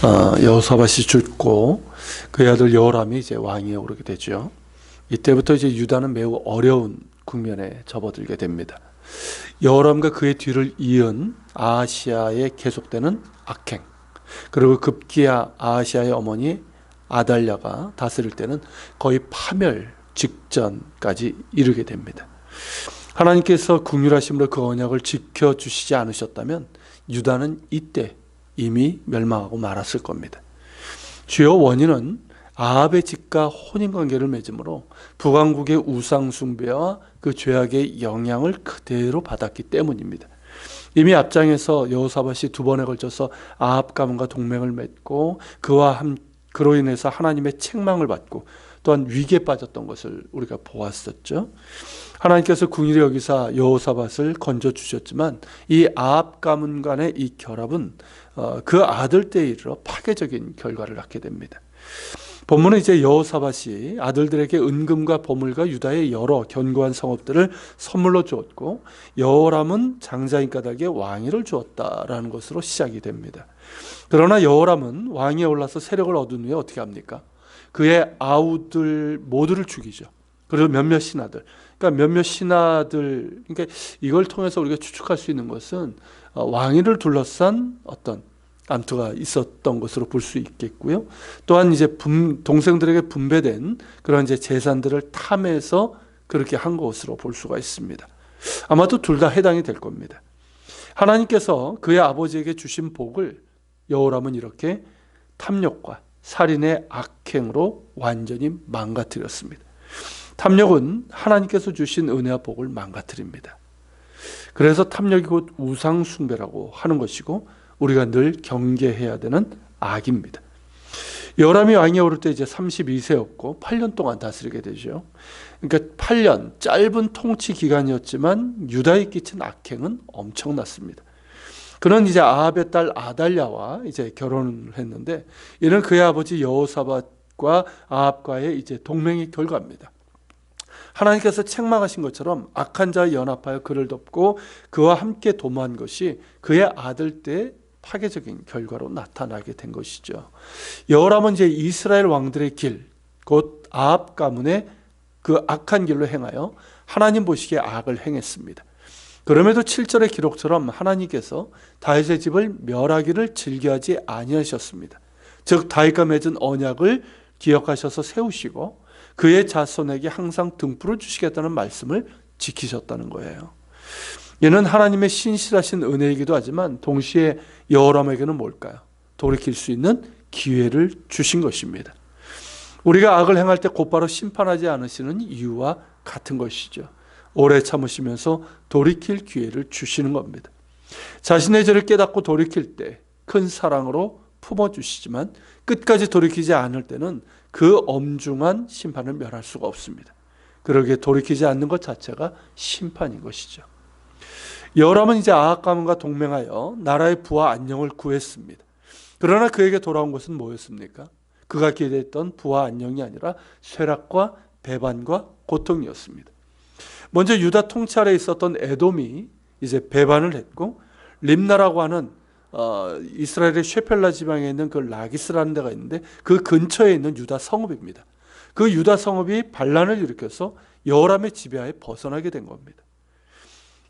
여호사밧이 죽고 그의 아들 여호람이 이제 왕위에 오르게 되죠. 이때부터 이제 유다는 매우 어려운 국면에 접어들게 됩니다. 여호람과 그의 뒤를 이은 아하시아에 계속되는 악행, 그리고 급기야 아하시아의 어머니 아달랴가 다스릴 때는 거의 파멸 직전까지 이르게 됩니다. 하나님께서 긍휼하심으로 그 언약을 지켜주시지 않으셨다면 유다는 이때 이미 멸망하고 말았을 겁니다. 주요 원인은 아합의 집과 혼인관계를 맺음으로 북왕국의 우상숭배와 그 죄악의 영향을 그대로 받았기 때문입니다. 이미 앞장에서 여호사밧이 두 번에 걸쳐서 아합 가문과 동맹을 맺고 그로 인해서 하나님의 책망을 받고 또한 위기에 빠졌던 것을 우리가 보았었죠. 하나님께서 긍휼히 여기사 여호사밧을 건져주셨지만 이 아합 가문 간의 이 결합은 그 아들 때에 이르러 파괴적인 결과를 낳게 됩니다. 본문은 이제 여호사밧이 아들들에게 은금과 보물과 유다의 여러 견고한 성읍들을 선물로 주었고 여호람은 장자인 까닭에 왕위를 주었다라는 것으로 시작이 됩니다. 그러나 여호람은 왕위에 올라서 세력을 얻은 후에 어떻게 합니까? 그의 아우들 모두를 죽이죠. 그리고 몇몇 신하들, 그러니까 이걸 통해서 우리가 추측할 수 있는 것은 왕위를 둘러싼 어떤 암투가 있었던 것으로 볼 수 있겠고요. 또한 이제 동생들에게 분배된 그런 이제 재산들을 탐해서 그렇게 한 것으로 볼 수가 있습니다. 아마도 둘 다 해당이 될 겁니다. 하나님께서 그의 아버지에게 주신 복을 여호람은 이렇게 탐욕과 살인의 악행으로 완전히 망가뜨렸습니다. 탐욕은 하나님께서 주신 은혜와 복을 망가뜨립니다. 그래서 탐욕이 곧 우상숭배라고 하는 것이고 우리가 늘 경계해야 되는 악입니다. 여호람이 왕위에 오를 때 이제 32세였고 8년 동안 다스리게 되죠. 그러니까 8년 짧은 통치 기간이었지만 유다에 끼친 악행은 엄청났습니다. 그는 이제 아합의 딸 아달랴와 이제 결혼을 했는데 이는 그의 아버지 여호사밧과 아합과의 이제 동맹의 결과입니다. 하나님께서 책망하신 것처럼 악한 자와 연합하여 그를 덮고 그와 함께 도모한 것이 그의 아들 때 파괴적인 결과로 나타나게 된 것이죠. 여호람은 이제 이스라엘 왕들의 길, 곧 아합 가문의 그 악한 길로 행하여 하나님 보시기에 악을 행했습니다. 그럼에도 7절의 기록처럼 하나님께서 다윗의 집을 멸하기를 즐겨하지 아니하셨습니다. 즉 다윗과 맺은 언약을 기억하셔서 세우시고 그의 자손에게 항상 등불을 주시겠다는 말씀을 지키셨다는 거예요. 이는 하나님의 신실하신 은혜이기도 하지만 동시에 여호람에게는 뭘까요? 돌이킬 수 있는 기회를 주신 것입니다. 우리가 악을 행할 때 곧바로 심판하지 않으시는 이유와 같은 것이죠. 오래 참으시면서 돌이킬 기회를 주시는 겁니다. 자신의 죄를 깨닫고 돌이킬 때 큰 사랑으로 품어주시지만 끝까지 돌이키지 않을 때는 그 엄중한 심판을 면할 수가 없습니다. 그러기에 돌이키지 않는 것 자체가 심판인 것이죠. 여호람은 이제 아합 가문과 동맹하여 나라의 부와 안녕을 구했습니다. 그러나 그에게 돌아온 것은 뭐였습니까? 그가 기대했던 부와 안녕이 아니라 쇠락과 배반과 고통이었습니다. 먼저 유다 통치 아래에 있었던 에돔이 이제 배반을 했고 림나라고 하는 이스라엘의 쉐펠라 지방에 있는 그 라기스라는 데가 있는데 그 근처에 있는 유다 성읍입니다. 그 유다 성읍이 반란을 일으켜서 여호람의 지배하에 벗어나게 된 겁니다.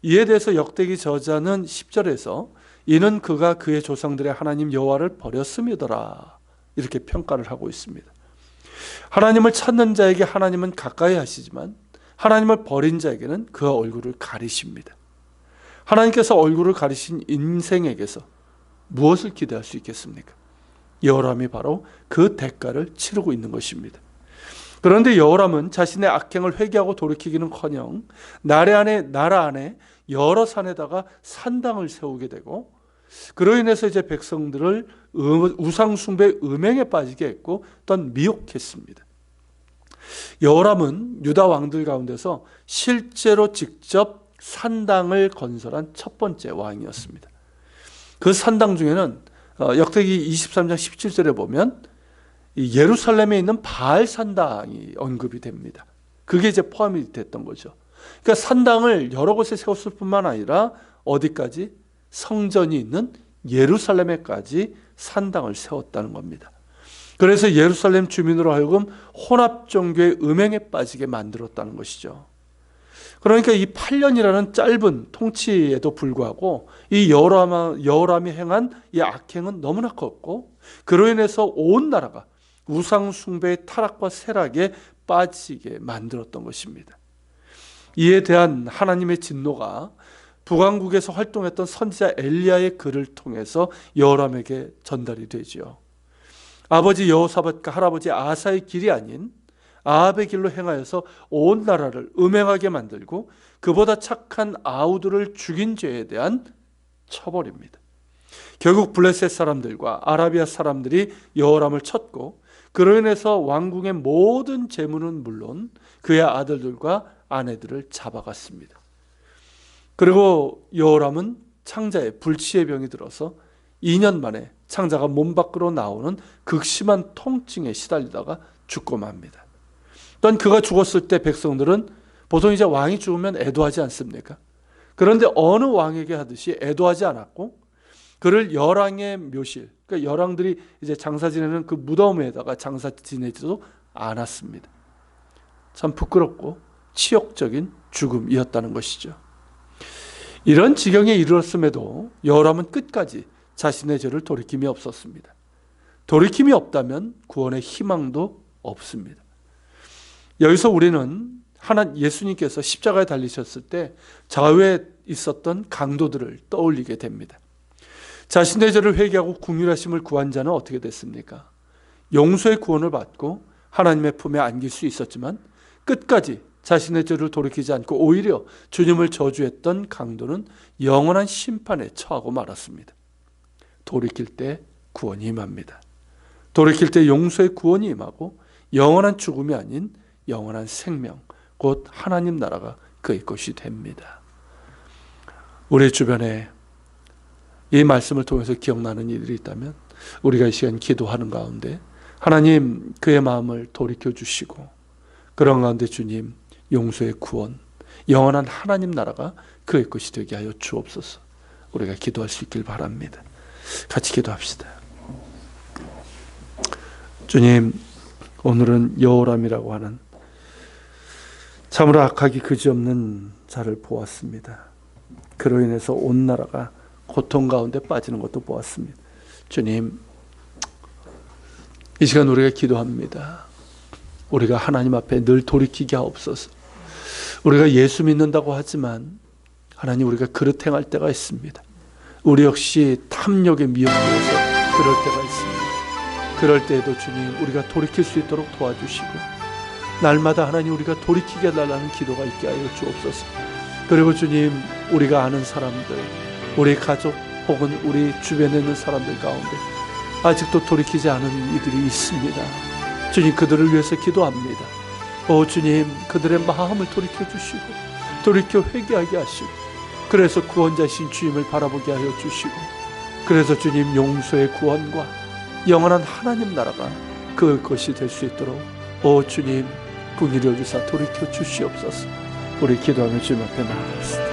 이에 대해서 역대기 저자는 10절에서 이는 그가 그의 조상들의 하나님 여호와를 버렸음이더라 이렇게 평가를 하고 있습니다. 하나님을 찾는 자에게 하나님은 가까이 하시지만 하나님을 버린 자에게는 그 얼굴을 가리십니다. 하나님께서 얼굴을 가리신 인생에게서 무엇을 기대할 수 있겠습니까? 여호람이 바로 그 대가를 치르고 있는 것입니다. 그런데 여호람은 자신의 악행을 회개하고 돌이키기는커녕 나라 안에 여러 산에다가 산당을 세우게 되고 그로 인해서 이제 백성들을 우상숭배 음행에 빠지게 했고 또한 미혹했습니다. 여호람은 유다 왕들 가운데서 실제로 직접 산당을 건설한 첫 번째 왕이었습니다. 그 산당 중에는 역대기 23장 17절에 보면 예루살렘에 있는 바알 산당이 언급이 됩니다. 그게 이제 포함이 됐던 거죠. 그러니까 산당을 여러 곳에 세웠을 뿐만 아니라 어디까지? 성전이 있는 예루살렘에까지 산당을 세웠다는 겁니다. 그래서 예루살렘 주민으로 하여금 혼합종교의 음행에 빠지게 만들었다는 것이죠. 그러니까 이 8년이라는 짧은 통치에도 불구하고 이 여호람이 행한 이 악행은 너무나 컸고, 그로 인해서 온 나라가 우상 숭배의 타락과 쇠락에 빠지게 만들었던 것입니다. 이에 대한 하나님의 진노가 북왕국에서 활동했던 선지자 엘리야의 글을 통해서 여호람에게 전달이 되지요. 아버지 여호사밧과 할아버지 아사의 길이 아닌 아합의 길로 행하여서 온 나라를 음행하게 만들고 그보다 착한 아우들을 죽인 죄에 대한 처벌입니다. 결국 블레셋 사람들과 아라비아 사람들이 여호람을 쳤고, 그로 인해서 왕궁의 모든 재물은 물론 그의 아들들과 아내들을 잡아갔습니다. 그리고 여호람은 창자에 불치의 병이 들어서 2년 만에 창자가 몸 밖으로 나오는 극심한 통증에 시달리다가 죽고 맙니다. 또한 그가 죽었을 때 백성들은 보통 이제 왕이 죽으면 애도하지 않습니까? 그런데 어느 왕에게 하듯이 애도하지 않았고, 그를 열왕의 묘실, 그러니까 열왕들이 이제 장사 지내는 그 무덤에다가 장사 지내지도 않았습니다. 참 부끄럽고 치욕적인 죽음이었다는 것이죠. 이런 지경에 이르렀음에도 여호람은 끝까지 자신의 죄를 돌이킴이 없었습니다. 돌이킴이 없다면 구원의 희망도 없습니다. 여기서 우리는 예수님께서 십자가에 달리셨을 때 좌우에 있었던 강도들을 떠올리게 됩니다. 자신의 죄를 회개하고 긍휼하심을 구한 자는 어떻게 됐습니까? 용서의 구원을 받고 하나님의 품에 안길 수 있었지만, 끝까지 자신의 죄를 돌이키지 않고 오히려 주님을 저주했던 강도는 영원한 심판에 처하고 말았습니다. 돌이킬 때 구원이 임합니다. 돌이킬 때 용서의 구원이 임하고 영원한 죽음이 아닌 영원한 생명, 곧 하나님 나라가 그의 것이 됩니다. 우리 주변에 이 말씀을 통해서 기억나는 이들이 있다면 우리가 이 시간 기도하는 가운데 하나님 그의 마음을 돌이켜 주시고, 그런 가운데 주님 용서의 구원, 영원한 하나님 나라가 그의 것이 되게 하여 주옵소서. 우리가 기도할 수 있길 바랍니다. 같이 기도합시다. 주님, 오늘은 여호람이라고 하는 참으로 악하기 그지없는 자를 보았습니다. 그로 인해서 온 나라가 고통 가운데 빠지는 것도 보았습니다. 주님, 이 시간 우리가 기도합니다. 우리가 하나님 앞에 늘 돌이키게 하옵소서. 우리가 예수 믿는다고 하지만 하나님, 우리가 그릇 행할 때가 있습니다. 우리 역시 탐욕에 미혹되어서 그럴 때가 있습니다. 그럴 때에도 주님, 우리가 돌이킬 수 있도록 도와주시고, 날마다 하나님 우리가 돌이키게 해달라는 기도가 있게 하여 주옵소서. 그리고 주님, 우리가 아는 사람들, 우리 가족 혹은 우리 주변에 있는 사람들 가운데 아직도 돌이키지 않은 이들이 있습니다. 주님, 그들을 위해서 기도합니다. 오 주님, 그들의 마음을 돌이켜 주시고 돌이켜 회개하게 하시고, 그래서 구원자신 주님을 바라보게 하여 주시고, 그래서 주님 용서의 구원과 영원한 하나님 나라가 그 것이 될 수 있도록 오 주님 긍휼히 여기사 돌이켜 주시옵소서. 우리 기도하며 주님 앞에 나아갑시다.